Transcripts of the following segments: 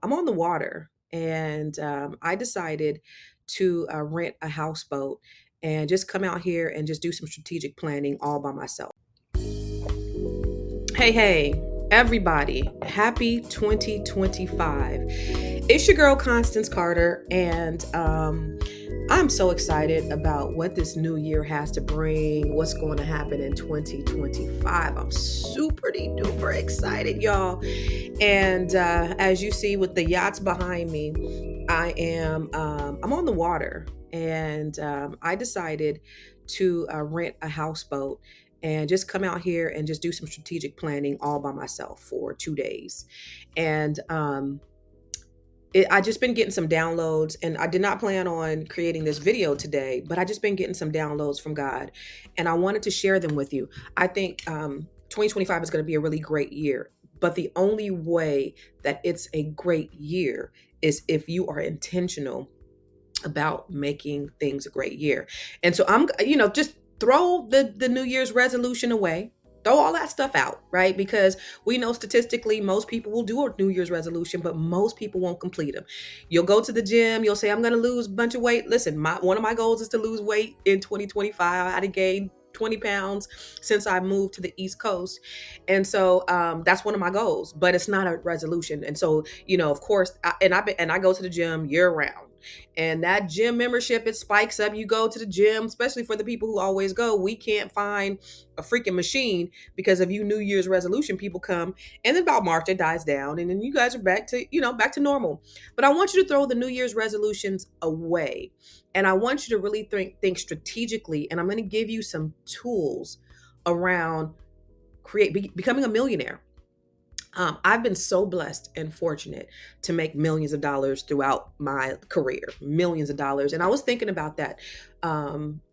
I'm on the water, and I decided to rent a houseboat and just come out here and just do some strategic planning all by myself. Hey, hey, everybody, happy 2025. It's your girl, Constance Carter, and I'm so excited about what this new year has to bring, what's going to happen in 2025. I'm super duper excited, y'all. And as you see with the yachts behind me, I'm on the water, and I decided to rent a houseboat and just come out here and just do some strategic planning all by myself for 2 days. And I just been getting some downloads, and I did not plan on creating this video today, but I just been getting some downloads from God, and I wanted to share them with you. I think 2025 is going to be a really great year, but the only way that it's a great year is if you are intentional about making things a great year. And so just throw the New Year's resolution away. Throw all that stuff out, right? Because we know statistically most people will do a New Year's resolution, but most people won't complete them. You'll go to the gym, you'll say, I'm going to lose a bunch of weight. Listen, one of my goals is to lose weight in 2025. I had to gain 20 pounds since I moved to the East Coast. And so that's one of my goals, but it's not a resolution. And so, of course, I go to the gym year round. And that gym membership, it spikes up. You go to the gym, especially for the people who always go. We can't find a freaking machine because of you New Year's resolution. People come, and then about March it dies down, and then you guys are back to normal. But I want you to throw the New Year's resolutions away, and I want you to really think strategically. And I'm going to give you some tools around becoming a millionaire. I've been so blessed and fortunate to make millions of dollars throughout my career, millions of dollars. And I was thinking about that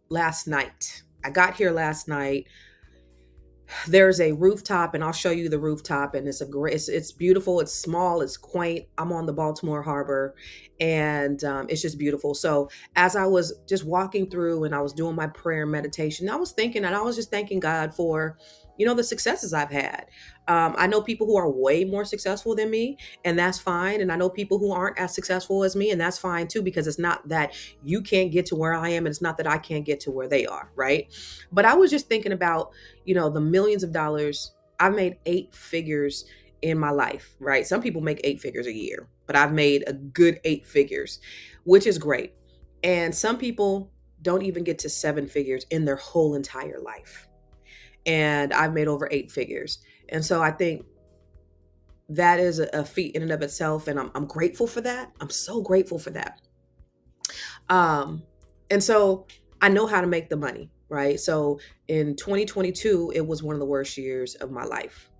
last night. I got here last night. There's a rooftop, and I'll show you the rooftop. And it's beautiful. It's small. It's quaint. I'm on the Baltimore Harbor, and it's just beautiful. So as I was just walking through and I was doing my prayer and meditation, I was thinking, and I was just thanking God for, the successes I've had. I know people who are way more successful than me, and that's fine. And I know people who aren't as successful as me, and that's fine too, because it's not that you can't get to where I am, and it's not that I can't get to where they are, right? But I was just thinking about, the millions of dollars. I've made 8 figures in my life, right? Some people make 8 figures a year, but I've made a good 8 figures, which is great. And some people don't even get to 7 figures in their whole entire life. And I've made over 8 figures. And so I think that is a feat in and of itself. And I'm grateful for that. I'm so grateful for that. And so I know how to make the money, right? So in 2022, it was one of the worst years of my life.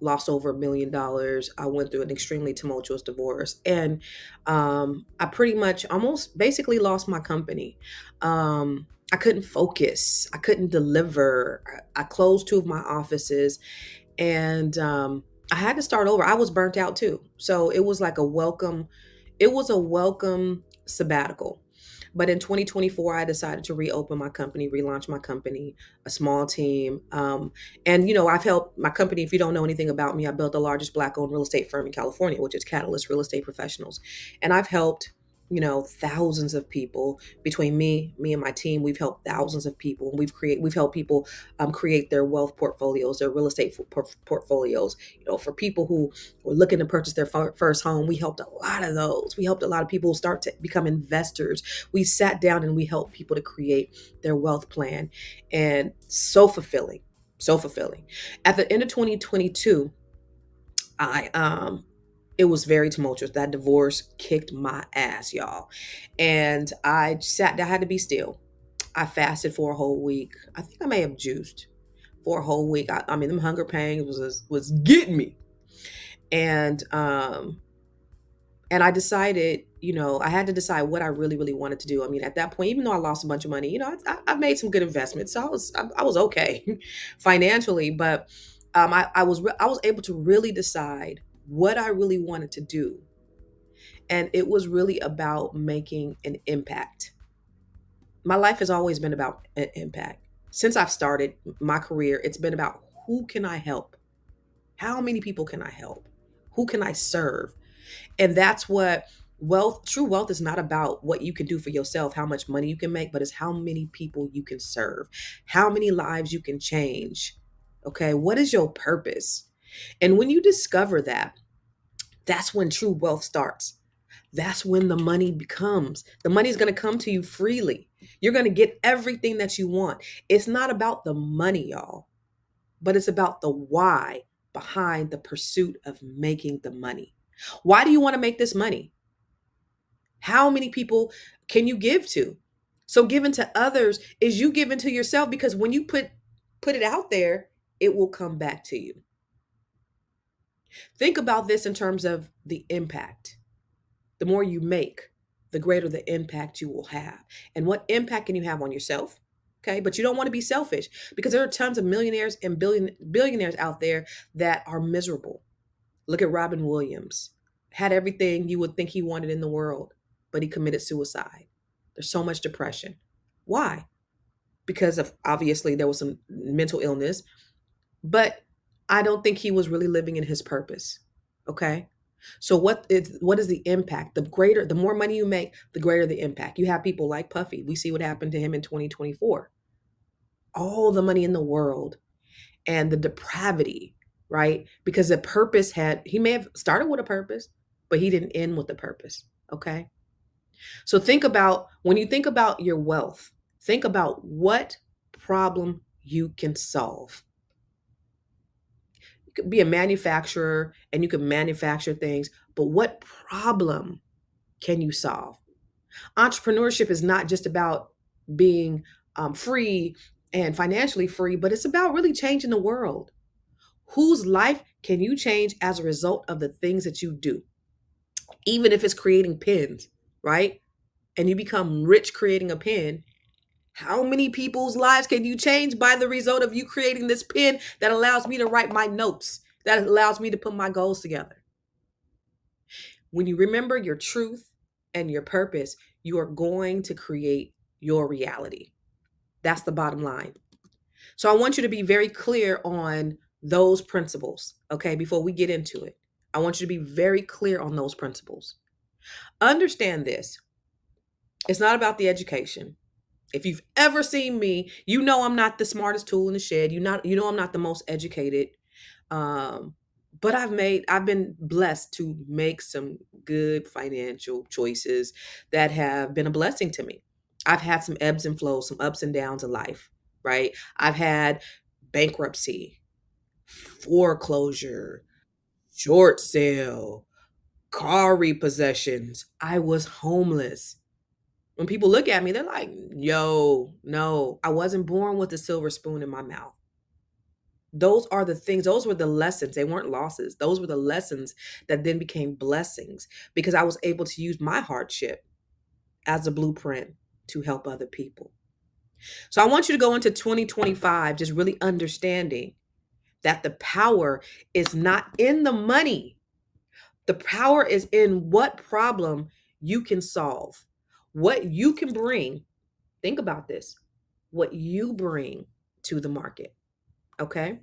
Lost over $1 million. I went through an extremely tumultuous divorce, and I pretty much almost basically lost my company. I couldn't focus. I couldn't deliver. I closed 2 of my offices, and I had to start over. I was burnt out too. So it was like a welcome. It was a welcome sabbatical. But in 2024, I decided to reopen my company, relaunch my company, a small team. And, I've helped my company. If you don't know anything about me, I built the largest Black-owned real estate firm in California, which is Catalyst Real Estate Professionals. And I've helped, thousands of people between me and my team. We've helped thousands of people. And we've helped people create their wealth portfolios, their real estate portfolios. For people who were looking to purchase their first home, we helped a lot of those. We helped a lot of people start to become investors. We sat down and we helped people to create their wealth plan, and so fulfilling, so fulfilling. At the end of 2022, it was very tumultuous. That divorce kicked my ass, y'all. And I sat down, I had to be still. I fasted for a whole week. I think I may have juiced for a whole week. I mean, them hunger pangs was getting me. And I decided, I had to decide what I really, really wanted to do. I mean, at that point, even though I lost a bunch of money, I've made some good investments, so I was okay financially. But I was able to really decide what I really wanted to do, and it was really about making an impact. My life has always been about an impact. Since I've started my career, it's been about who can I help? How many people can I help? Who can I serve? And that's what true wealth is not about what you can do for yourself, how much money you can make, but it's how many people you can serve, how many lives you can change. Okay. What is your purpose? And when you discover that, that's when true wealth starts. That's when the money is going to come to you freely. You're going to get everything that you want. It's not about the money, y'all, but it's about the why behind the pursuit of making the money. Why do you want to make this money? How many people can you give to? So giving to others is you giving to yourself, because when you put it out there, it will come back to you. Think about this in terms of the impact. The more you make, the greater the impact you will have. And what impact can you have on yourself? Okay, but you don't want to be selfish, because there are tons of millionaires and billionaires out there that are miserable. Look at Robin Williams. Had everything you would think he wanted in the world, but he committed suicide. There's so much depression. Why? Because of, obviously, there was some mental illness, but I don't think he was really living in his purpose. Okay? So what is the impact? The more money you make, the greater the impact. You have people like Puffy. We see what happened to him in 2024. All the money in the world and the depravity, right? Because the purpose he may have started with a purpose, but he didn't end with a purpose. Okay. So when you think about your wealth, think about what problem you can solve. You could be a manufacturer and you can manufacture things, but what problem can you solve? Entrepreneurship is not just about being free and financially free, but it's about really changing the world. Whose life can you change as a result of the things that you do? Even if it's creating pens, right? And you become rich creating a pen, how many people's lives can you change by the result of you creating this pen that allows me to write my notes, that allows me to put my goals together? When you remember your truth and your purpose, you are going to create your reality. That's the bottom line. So I want you to be very clear on those principles, okay, before we get into it. I want you to be very clear on those principles. Understand this. It's not about the education. If you've ever seen me, you know I'm not the smartest tool in the shed. You know I'm not the most educated. Um, but I've been blessed to make some good financial choices that have been a blessing to me. I've had some ebbs and flows, some ups and downs of life, right? I've had bankruptcy, foreclosure, short sale, car repossessions. I was homeless. When people look at me, they're like, yo, no, I wasn't born with a silver spoon in my mouth. Those are the things, those were the lessons. They weren't losses. Those were the lessons that then became blessings, because I was able to use my hardship as a blueprint to help other people. So I want you to go into 2025 just really understanding that the power is not in the money. The power is in what problem you can solve, what you can bring. Think about this, what you bring to the market. Okay.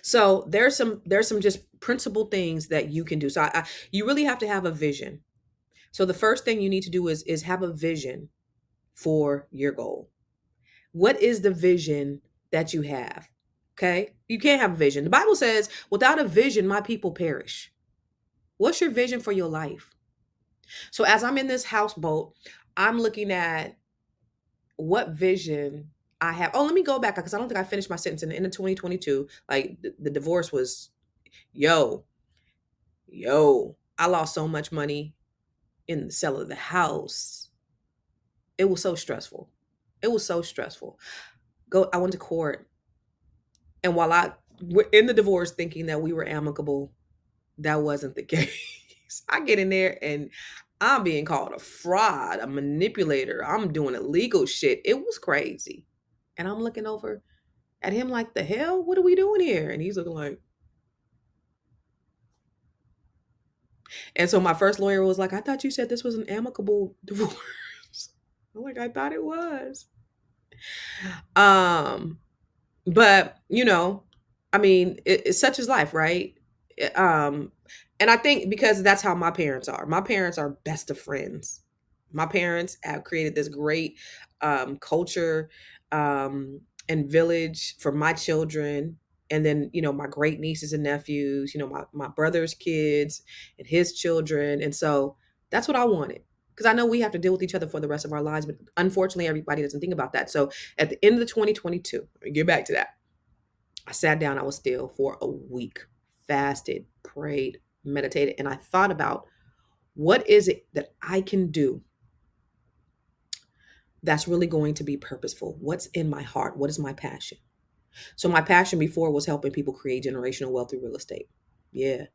So there's some just principal things that you can do. So you really have to have a vision. So the first thing you need to do is have a vision for your goal. What is the vision that you have? Okay? You can't have a vision. The Bible says, without a vision, my people perish. What's your vision for your life? So as I'm in this houseboat, I'm looking at what vision I have. Oh, let me go back, because I don't think I finished my sentence. In the end of 2022, like the divorce was, yo, I lost so much money in the sale of the house. It was so stressful. It was so stressful. I went to court, and while I were in the divorce thinking that we were amicable, that wasn't the case. I get in there and I'm being called a fraud, a manipulator. I'm doing illegal shit. It was crazy. And I'm looking over at him like, the hell? What are we doing here? And he's looking like, and so my first lawyer was like, I thought you said this was an amicable divorce. I'm like, I thought it was. Um, but I mean, it's such as life, right? Um, And I think because that's how my parents are. My parents are best of friends. My parents have created this great culture and village for my children. And then, my great nieces and nephews, my brother's kids and his children. And so that's what I wanted. Because I know we have to deal with each other for the rest of our lives. But unfortunately, everybody doesn't think about that. So at the end of the 2022, let me get back to that. I sat down, I was still for a week, fasted, prayed, meditated, and I thought about what is it that I can do that's really going to be purposeful? What's in my heart? What is my passion? So my passion before was helping people create generational wealth through real estate. Yeah.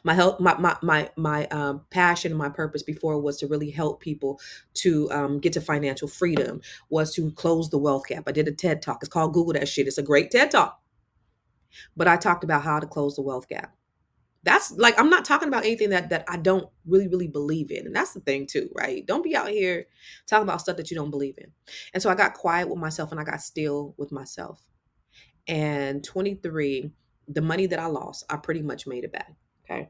My help, my passion, my purpose before was to really help people to get to financial freedom, was to close the wealth gap. I did a TED talk. It's called Google that shit. It's a great TED talk. But I talked about how to close the wealth gap. That's like, I'm not talking about anything that I don't really believe in. And that's the thing too, right? Don't be out here talking about stuff that you don't believe in. And so I got quiet with myself and I got still with myself. And 23, the money that I lost, I pretty much made it back. Okay.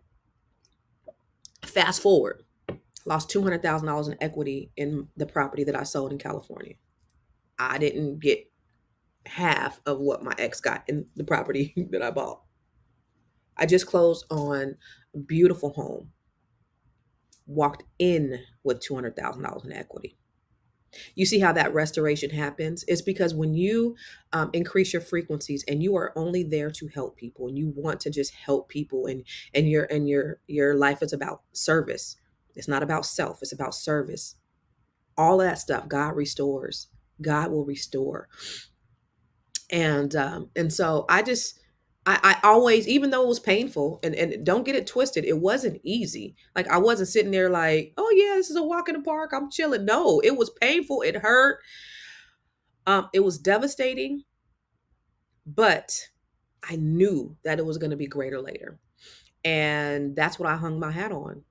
Fast forward, lost $200,000 in equity in the property that I sold in California. I didn't get half of what my ex got in the property that I bought. I just closed on a beautiful home, walked in with $200,000 in equity. You see how that restoration happens? It's because when you increase your frequencies and you are only there to help people and you want to just help people, and your life is about service. It's not about self, it's about service. All of that stuff, God restores. God will restore. And so I always, even though it was painful, and don't get it twisted, it wasn't easy. Like, I wasn't sitting there like, oh yeah, this is a walk in the park, I'm chilling. No, it was painful, it hurt, it was devastating, but I knew that it was going to be greater later. And that's what I hung my hat on.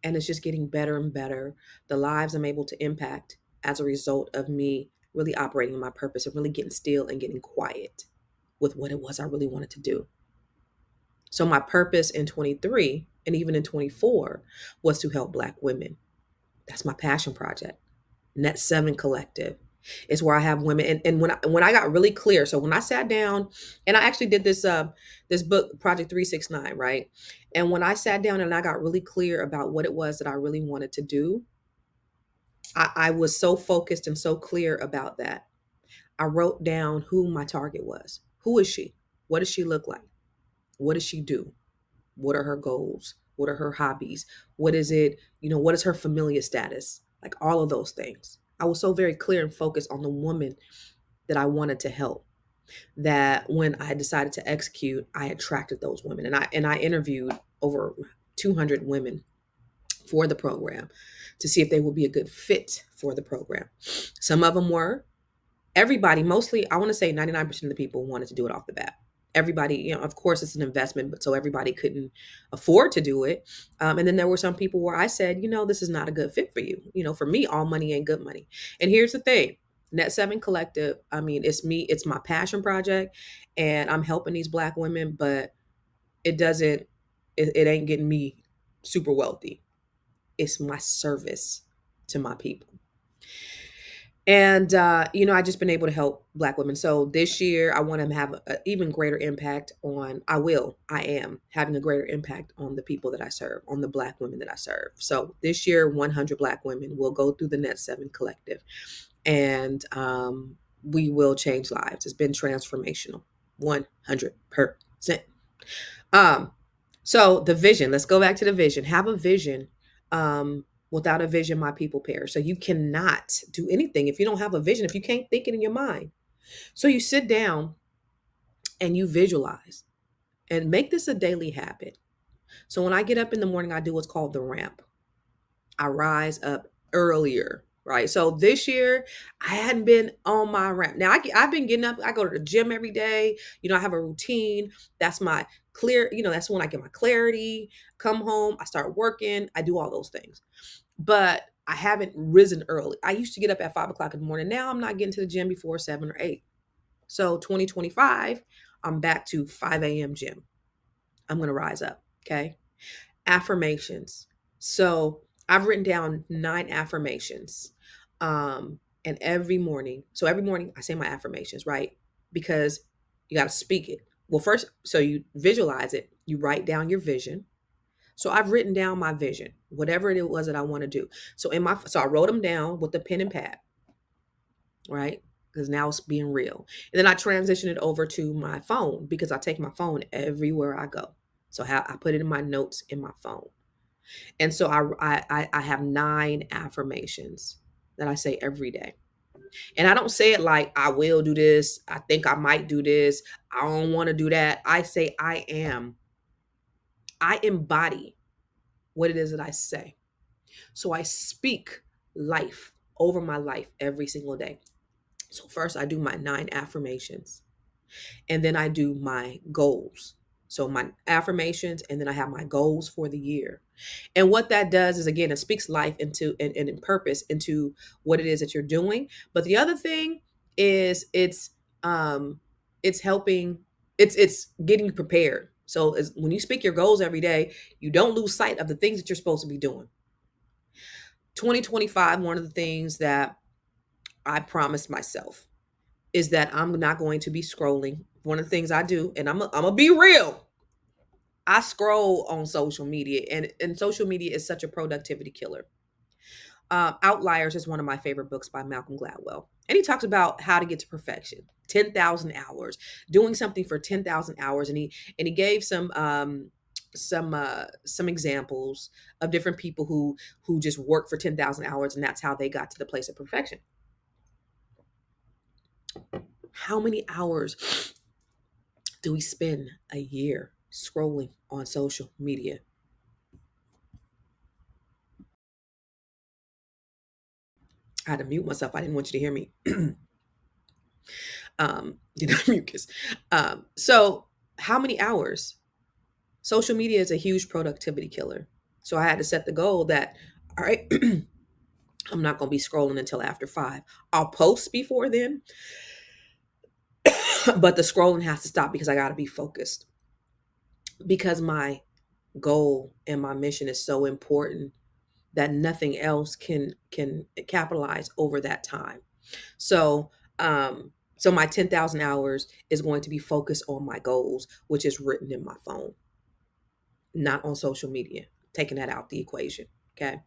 And it's just getting better and better. The lives I'm able to impact as a result of me really operating my purpose and really getting still and getting quiet with what it was I really wanted to do. So my purpose in 23 and even in 24 was to help Black women. That's my passion project. Net 7 Collective is where I have women. And when I got really clear, so when I sat down and I actually did this book, Project 369, right? And when I sat down and I got really clear about what it was that I really wanted to do, I was so focused and so clear about that. I wrote down who my target was. Who is she? What does she look like? What does she do? What are her goals? What are her hobbies? What is it? What is her familiar status? Like, all of those things. I was so very clear and focused on the woman that I wanted to help, that when I decided to execute, I attracted those women. And I interviewed over 200 women for the program to see if they would be a good fit for the program. Some of them were. Everybody, mostly, I want to say 99% of the people wanted to do it off the bat. Everybody, of course, it's an investment, but so everybody couldn't afford to do it. And then there were some people where I said, this is not a good fit for you. For me, all money ain't good money. And here's the thing. Net 7 Collective, I mean, it's me, it's my passion project, and I'm helping these Black women, but it ain't getting me super wealthy. It's my service to my people. And, I just been able to help Black women. So this year, I want to have an even greater impact I am having a greater impact on the people that I serve, on the Black women that I serve. So this year, 100 Black women will go through the Net 7 Collective, and we will change lives. It's been transformational, 100%. So the vision, let's go back to the vision. Have a vision. Without a vision, my people perish. So you cannot do anything if you don't have a vision, if you can't think it in your mind. So you sit down and you visualize and make this a daily habit. So when I get up in the morning, I do what's called the ramp. I rise up earlier, right? So this year, I hadn't been on my ramp. Now I've been getting up. I go to the gym every day. I have a routine. That's my that's when I get my clarity. Come home, I start working. I do all those things. But I haven't risen early. I used to get up at 5 o'clock in the morning. Now I'm not getting to the gym before 7 or 8. So 2025, I'm back to 5 a.m. gym. I'm going to rise up. Okay. Affirmations. So I've written down 9 affirmations. And every morning I say my affirmations, right? Because you got to speak it. Well, first, so you visualize it, you write down your vision. So I've written down my vision, whatever it was that I want to do. So I wrote them down with the pen and pad, right? Because now it's being real. And then I transition it over to my phone because I take my phone everywhere I go. So I put it in my notes in my phone. And so I have 9 affirmations that I say every day. And I don't say it like I will do this, I think I might do this, I don't want to do that. I say I am. I embody what it is that I say. So I speak life over my life every single day. So first I do my 9 affirmations. And then I do my goals. So my affirmations, and then I have my goals for the year. And what that does is, again, it speaks life into and in purpose into what it is that you're doing. But the other thing is it's helping, it's getting you prepared. So when you speak your goals every day, you don't lose sight of the things that you're supposed to be doing. 2025, one of the things that I promised myself is that I'm not going to be scrolling. One of the things I do, and I'm gonna be real, I scroll on social media, and social media is such a productivity killer. Outliers is one of my favorite books by Malcolm Gladwell, and he talks about how to get to perfection. 10,000 hours, doing something for 10,000 hours, and he gave some examples of different people who just work for 10,000 hours, and that's how they got to the place of perfection. How many hours do we spend a year scrolling on social media? I had to mute myself. I didn't want you to hear me. Mucus. So how many hours? Social media is a huge productivity killer. So I had to set the goal that, all right, I'm not going to be scrolling until after 5. I'll post before then, but the scrolling has to stop because I got to be focused. Because my goal and my mission is so important that nothing else can capitalize over that time. So so my 10,000 hours is going to be focused on my goals, which is written in my phone, not on social media. Taking that out the equation, okay?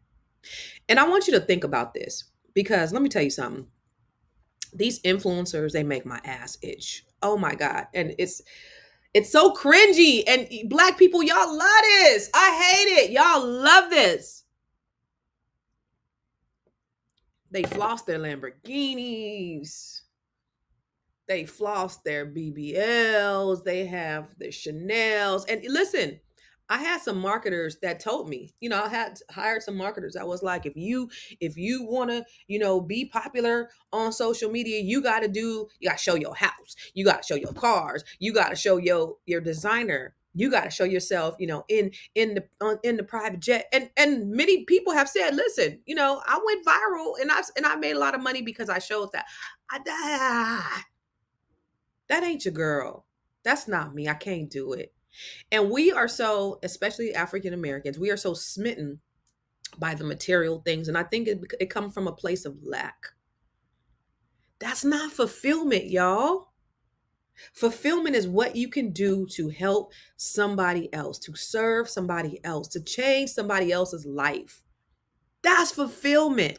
And I want you to think about this because let me tell you something. These influencers, they make my ass itch. Oh my god. And it's so cringy, and black people, y'all love this. I hate it. Y'all love this. They floss their Lamborghinis. They floss their BBLs. They have their Chanels. And listen, I had some marketers that told me, I had hired some marketers. I was like, if you want to, be popular on social media, you got to show your house. You got to show your cars. You got to show your designer. You got to show yourself, in the private jet. And many people have said, listen, I went viral and I made a lot of money because I showed that. That ain't your girl. That's not me. I can't do it. And we are so, especially African Americans, we are so smitten by the material things. And I think it comes from a place of lack. That's not fulfillment, y'all. Fulfillment is what you can do to help somebody else, to serve somebody else, to change somebody else's life. That's fulfillment.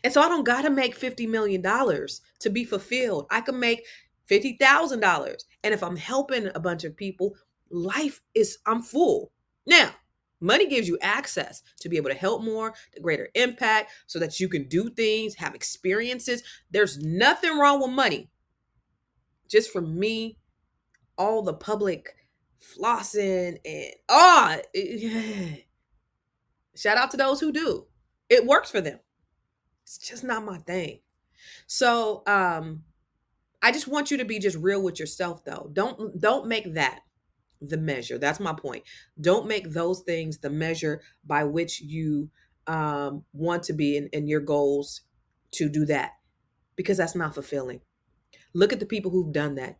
And so I don't got to make $50 million to be fulfilled. I can make $50,000. And if I'm helping a bunch of people, I'm full. Now, money gives you access to be able to help more, to greater impact, so that you can do things, have experiences. There's nothing wrong with money. Just for me, all the public flossing and shout out to those who do. It works for them. It's just not my thing. So I just want you to be just real with yourself though. Don't make that the measure. That's my point. Don't make those things the measure by which you want to be in your goals to do that, because that's not fulfilling. Look at the people who've done that.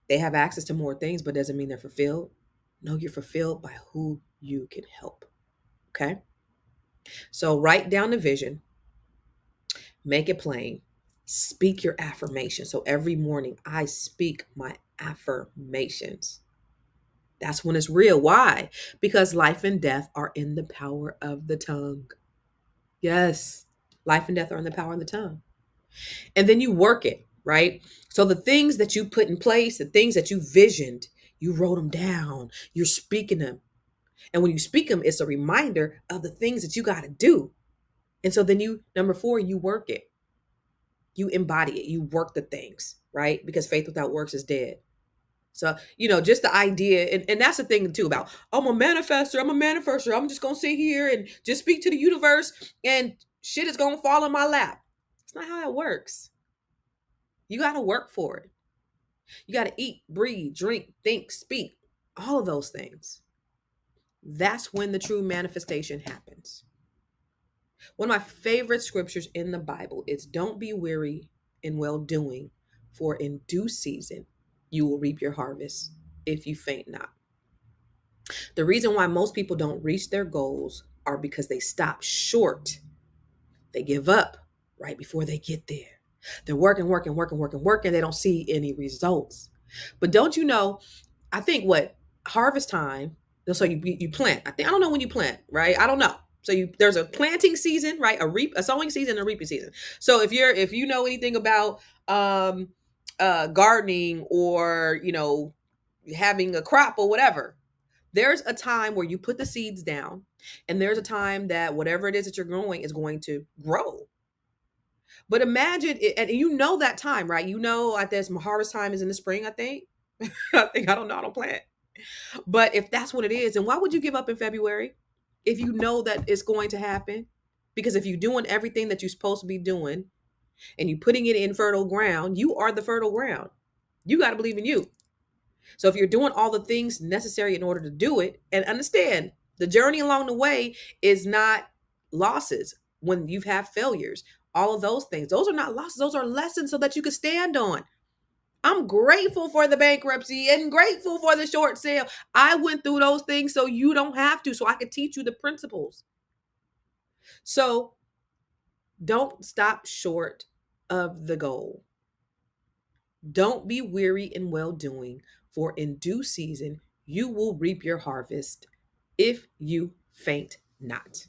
They have access to more things, but doesn't mean they're fulfilled. know you're fulfilled by who you can help. Okay. So write down the vision, make it plain, speak your affirmation. So every morning I speak my affirmations. That's when it's real. Why? Because life and death are in the power of the tongue. Yes. Life and death are in the power of the tongue. And then you work it, right? So the things that you put in place, the things that you visioned, you wrote them down, you're speaking them. And when you speak them, it's a reminder of the things that you got to do. And so then number 4, you work it. You embody it. You work the things, right? Because faith without works is dead. So, just the idea, and that's the thing too about, I'm a manifester, I'm just going to sit here and just speak to the universe and shit is going to fall in my lap. It's not how that works. You got to work for it. You got to eat, breathe, drink, think, speak, all of those things. That's when the true manifestation happens. One of my favorite scriptures in the Bible is, don't be weary in well doing, for in due season you will reap your harvest if you faint not. The reason why most people don't reach their goals are because they stop short. They give up right before they get there. They're working. They don't see any results. But don't you know, I think harvest time, so you plant. I don't know when you plant, right? I don't know. So there's a planting season, right? A sowing season, a reaping season. So if you know anything about gardening or having a crop or whatever, there's a time where you put the seeds down, and there's a time that whatever it is that you're growing is going to grow. But imagine it, and that time, right? Like there's my harvest time is in the spring, I think. I don't know, I don't plant. But if that's what it is, then why would you give up in February if you know that it's going to happen? Because if you're doing everything that you're supposed to be doing and you're putting it in fertile ground, you are the fertile ground. You got to believe in you. So if you're doing all the things necessary in order to do it, and understand the journey along the way is not losses. When you've had failures, all of those things, those are not losses. Those are lessons so that you can stand on. I'm grateful for the bankruptcy and grateful for the short sale. I went through those things so you don't have to, so I could teach you the principles. So don't stop short of the goal. Don't be weary in well doing, for in due season you will reap your harvest if you faint not.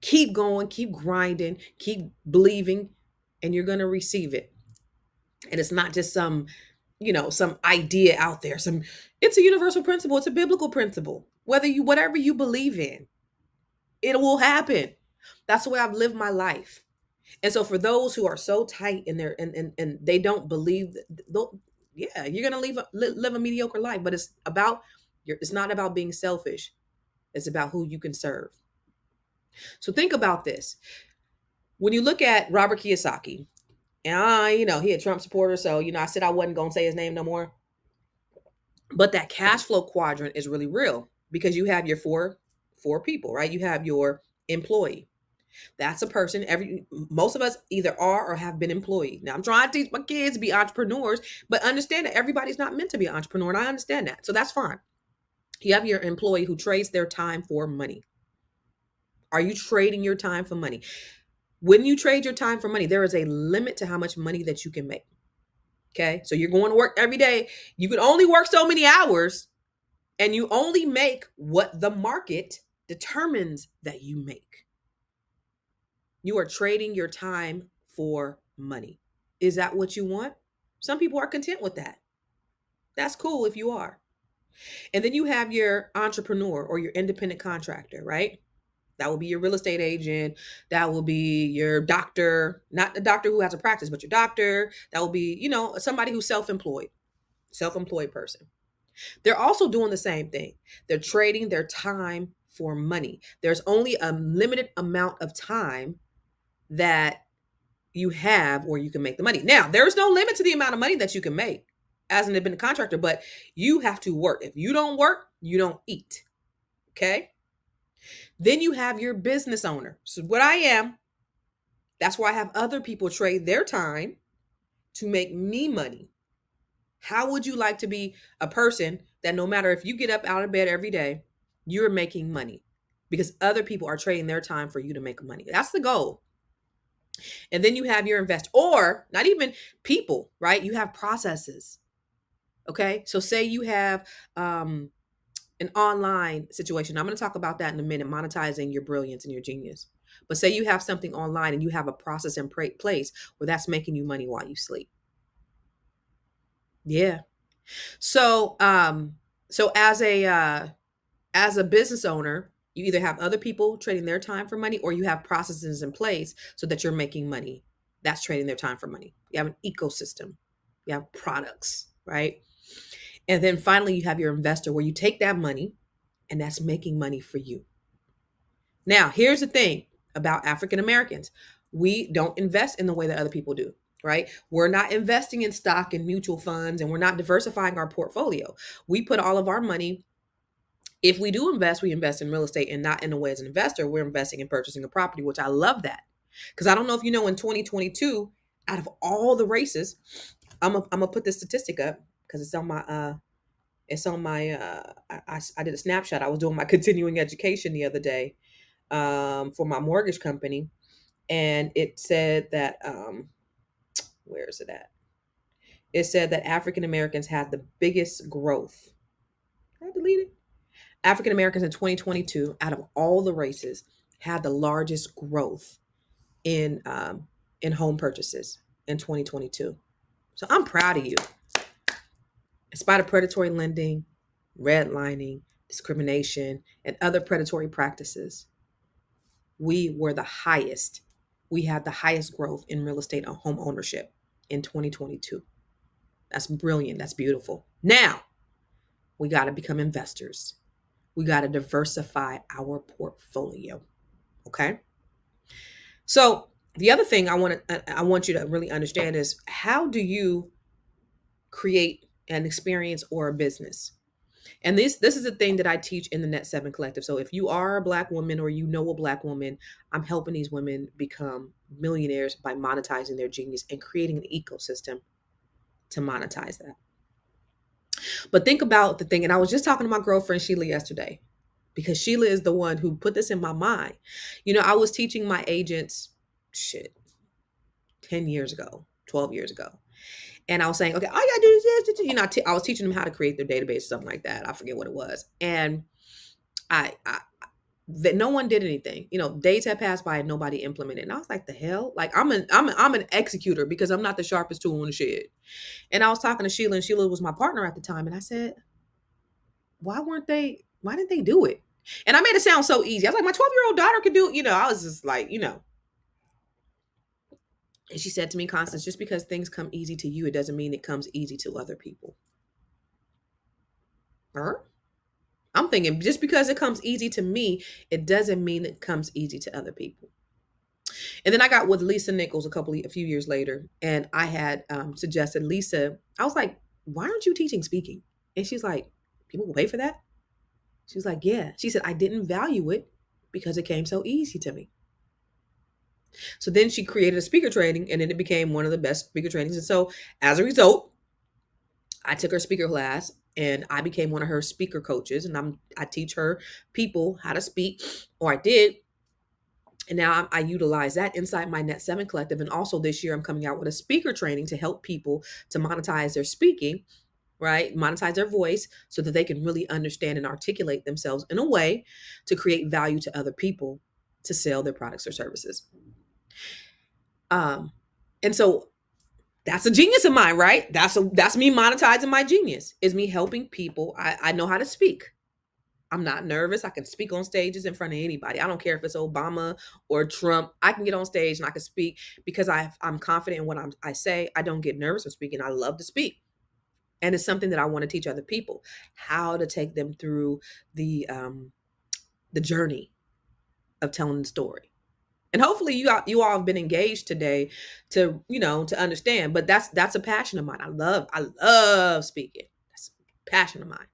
Keep going, keep grinding, keep believing, and you're going to receive it. And it's not just some idea out there. It's a universal principle. It's a biblical principle. Whatever you believe in, it will happen. That's the way I've lived my life. And so for those who are so tight in their and they don't believe yeah, you're going to live a mediocre life, but it's not about being selfish. It's about who you can serve. So think about this. When you look at Robert Kiyosaki, and he a Trump supporter, so I said I wasn't going to say his name no more. But that cash flow quadrant is really real because you have your four people, right? You have your employee. That's a person. Most of us either are or have been employed. Now I'm trying to teach my kids to be entrepreneurs, but understand that everybody's not meant to be an entrepreneur, and I understand that. So that's fine. You have your employee who trades their time for money. Are you trading your time for money? When you trade your time for money, there is a limit to how much money that you can make. Okay. So you're going to work every day. You can only work so many hours, and you only make what the market determines that you make. You are trading your time for money. Is that what you want? Some people are content with that. That's cool if you are. And then you have your entrepreneur or your independent contractor, right? That will be your real estate agent. That will be your doctor, not the doctor who has a practice, but your doctor. That will be, somebody who's self-employed person. They're also doing the same thing. They're trading their time for money. There's only a limited amount of time that you have where you can make the money. Now, there is no limit to the amount of money that you can make as an independent contractor, but you have to work. If you don't work, you don't eat. Okay? Then you have your business owner. So what I am, that's why I have other people trade their time to make me money. How would you like to be a person that no matter if you get up out of bed every day, you're making money because other people are trading their time for you to make money. That's the goal. And then you have your invest, or not even people, right? You have processes. Okay. So say you have an online situation. I'm going to talk about that in a minute, monetizing your brilliance and your genius. But say you have something online and you have a process in place where that's making you money while you sleep. Yeah. So so as a business owner, you either have other people trading their time for money or you have processes in place so that you're making money. That's trading their time for money. You have an ecosystem. You have products, right? And then finally you have your investor where you take that money and that's making money for you. Now, here's the thing about African Americans. We don't invest in the way that other people do, right? We're not investing in stock and mutual funds and we're not diversifying our portfolio. We put all of our money, if we do invest, we invest in real estate and not in a way as an investor. We're investing in purchasing a property, which I love that. Because I don't know if you know, in 2022, out of all the races, I'm gonna put this statistic up because I did a snapshot. I was doing my continuing education the other day for my mortgage company, and it said that where is it at? It said that African Americans had the biggest growth. Did I delete it? African Americans in 2022, out of all the races, had the largest growth in home purchases in 2022. So I'm proud of you. In spite of predatory lending, redlining, discrimination, and other predatory practices, we were the highest. We had the highest growth in real estate and home ownership in 2022. That's brilliant. That's beautiful. Now, we got to become investors. We got to diversify our portfolio. Okay? So, the other thing I want you to really understand is, how do you create an experience or a business? And this is a thing that I teach in the Net 7 Collective. So if you are a Black woman or you know a Black woman, I'm helping these women become millionaires by monetizing their genius and creating an ecosystem to monetize that. But think about the thing, and I was just talking to my girlfriend Sheila yesterday, because Sheila is the one who put this in my mind. You know, I was teaching my agents, 10 years ago, 12 years ago. And I was saying, okay, all you gotta do is this. You know, I was teaching them how to create their database, something like that. I forget what it was. And I that no one did anything. You know, days had passed by and nobody implemented. And I was like, the hell? Like, I'm an executor because I'm not the sharpest tool in the shed. And I was talking to Sheila, and Sheila was my partner at the time. And I said, why didn't they do it? And I made it sound so easy. I was like, my 12-year-old daughter could do it. You know, I was just like, And she said to me, Constance, just because things come easy to you, it doesn't mean it comes easy to other people. Huh? I'm thinking, just because it comes easy to me, it doesn't mean it comes easy to other people. And then I got with Lisa Nichols a few years later, and I had suggested Lisa. I was like, why aren't you teaching speaking? And she's like, people will pay for that? She was like, yeah. She said, I didn't value it because it came so easy to me. So then she created a speaker training, and then it became one of the best speaker trainings. And so as a result, I took her speaker class and I became one of her speaker coaches, and I teach her people how to speak, or I did. And now I utilize that inside my Net 7 Collective. And also this year, I'm coming out with a speaker training to help people to monetize their speaking, right? Monetize their voice so that they can really understand and articulate themselves in a way to create value to other people to sell their products or services. And so that's a genius of mine, right? That's me monetizing my genius, is me helping people. I know how to speak. I'm not nervous. I can speak on stages in front of anybody. I don't care if it's Obama or Trump. I can get on stage and I can speak because I'm confident in what I say. I don't get nervous when speaking. I love to speak. And it's something that I want to teach other people, how to take them through the journey of telling the story. And hopefully you all have been engaged today to understand. But that's a passion of mine. I love speaking. That's a passion of mine.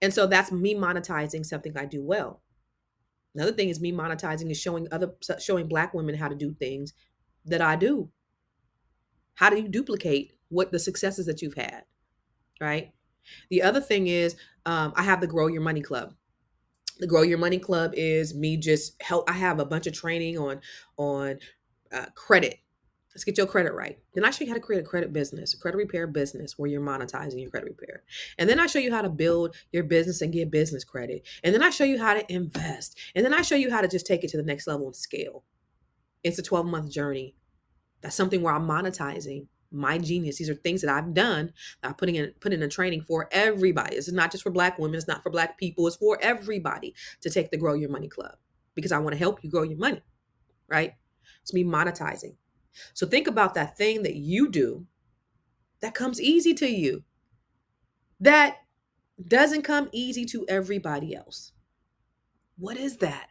And so that's me monetizing something I do well. Another thing is me monetizing is showing Black women how to do things that I do. How do you duplicate what the successes that you've had, right? The other thing is, I have the Grow Your Money Club. The Grow Your Money Club is me just help. I have a bunch of training on credit. Let's get your credit right. Then I show you how to create a credit business, a credit repair business where you're monetizing your credit repair. And then I show you how to build your business and get business credit. And then I show you how to invest. And then I show you how to just take it to the next level and scale. It's a 12-month journey. That's something where I'm monetizing my genius. These are things that I've done that I'm putting in training for everybody. This is not just for Black women. It's not for Black people. It's for everybody to take the Grow Your Money Club because I want to help you grow your money, right? It's me monetizing. So think about that thing that you do that comes easy to you, that doesn't come easy to everybody else. What is that?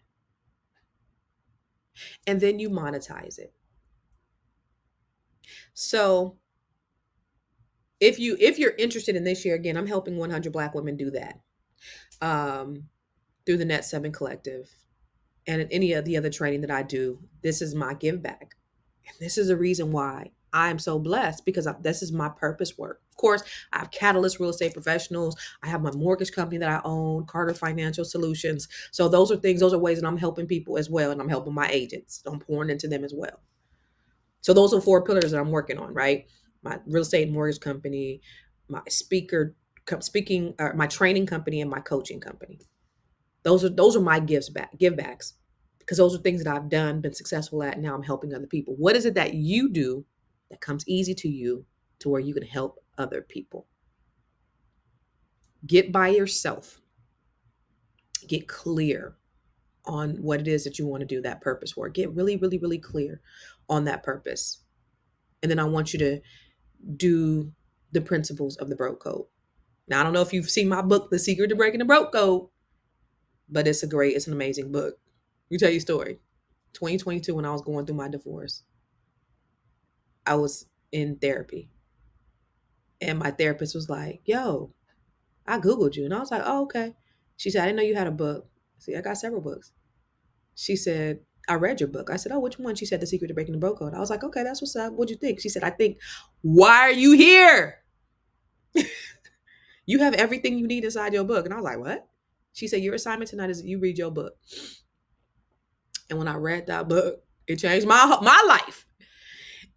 And then you monetize it. So if you're interested in this year, again, I'm helping 100 Black women do that through the Net 7 Collective and any of the other training that I do. This is my give back. And this is the reason why I'm so blessed, because this is my purpose work. Of course, I have Catalyst Real Estate Professionals. I have my mortgage company that I own, Carter Financial Solutions. So those are ways that I'm helping people as well. And I'm helping my agents. I'm pouring into them as well. So those are 4 pillars that I'm working on, right? My real estate and mortgage company, my my training company, and my coaching company. Those are my give backs, because those are things that I've done, been successful at. And now I'm helping other people. What is it that you do that comes easy to you to where you can help other people? Get by yourself. Get clear on what it is that you want to do, that purpose work. Get really, really, really clear on that purpose. And then I want you to do the principles of the broke code. Now, I don't know if you've seen my book, The Secret to Breaking the Broke Code, but it's an amazing book. Let me tell you a story. 2022, when I was going through my divorce, I was in therapy. And my therapist was like, yo, I Googled you. And I was like, oh, okay. She said, I didn't know you had a book. See, I got several books. She said, I read your book. I said, oh, which one? She said, The Secret to Breaking the Broke Code. I was like, okay, that's what's up. What'd you think? She said, I think, why are you here? You have everything you need inside your book. And I was like, what? She said, your assignment tonight is you read your book. And when I read that book, it changed my life.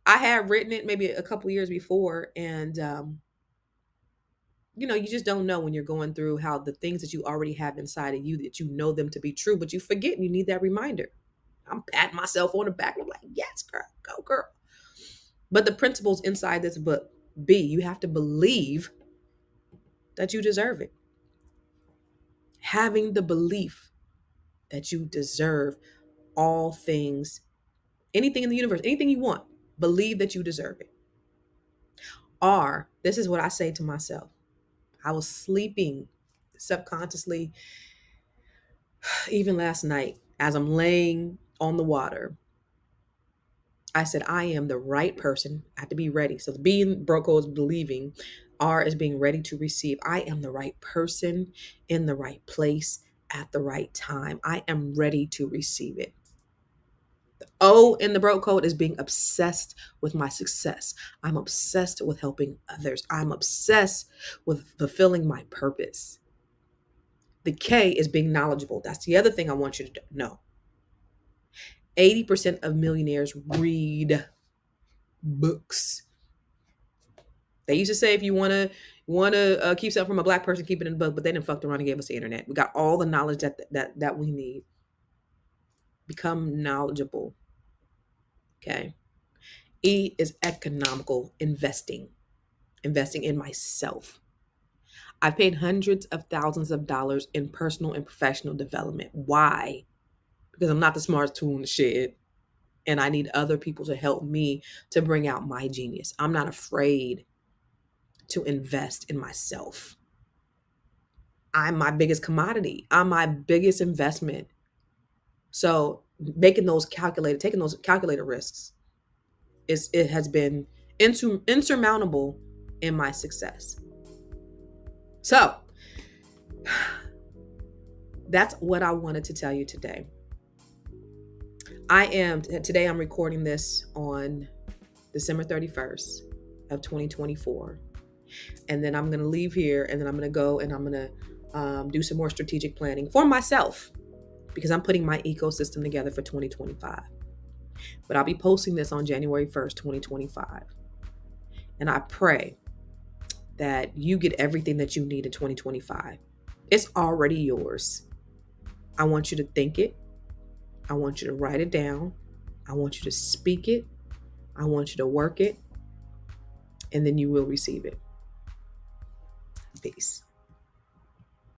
I had written it maybe a couple years before. And, you just don't know when you're going through how the things that you already have inside of you, that you know them to be true, but you forget and you need that reminder. I'm patting myself on the back. And I'm like, yes, girl, go girl. But the principles inside this book, you have to believe that you deserve it. Having the belief that you deserve all things, anything in the universe, anything you want, believe that you deserve it. Or, this is what I say to myself. I was sleeping subconsciously, even last night, as I'm laying on the water. I said, I am the right person. I have to be ready. So being broke is believing. R is being ready to receive. I am the right person in the right place at the right time. I am ready to receive it. The O in the broke code is being obsessed with my success. I'm obsessed with helping others. I'm obsessed with fulfilling my purpose. The K is being knowledgeable. That's the other thing I want you to know. 80% of millionaires read books. They used to say, if you want to keep something from a Black person, keep it in a book, but they didn't fuck around and gave us the internet. We got all the knowledge that we need. Become knowledgeable. Okay. E is economical, investing in myself. I've paid hundreds of thousands of dollars in personal and professional development. Why? Because I'm not the smartest tool in the shed. And I need other people to help me to bring out my genius. I'm not afraid to invest in myself. I'm my biggest commodity. I'm my biggest investment. So taking those calculated risks, it has been insurmountable in my success. So that's what I wanted to tell you today. Today I'm recording this on December 31st of 2024. And then I'm going to leave here, and then I'm going to go and I'm going to do some more strategic planning for myself, because I'm putting my ecosystem together for 2025. But I'll be posting this on January 1st, 2025. And I pray that you get everything that you need in 2025. It's already yours. I want you to think it. I want you to write it down. I want you to speak it. I want you to work it. And then you will receive it. Peace.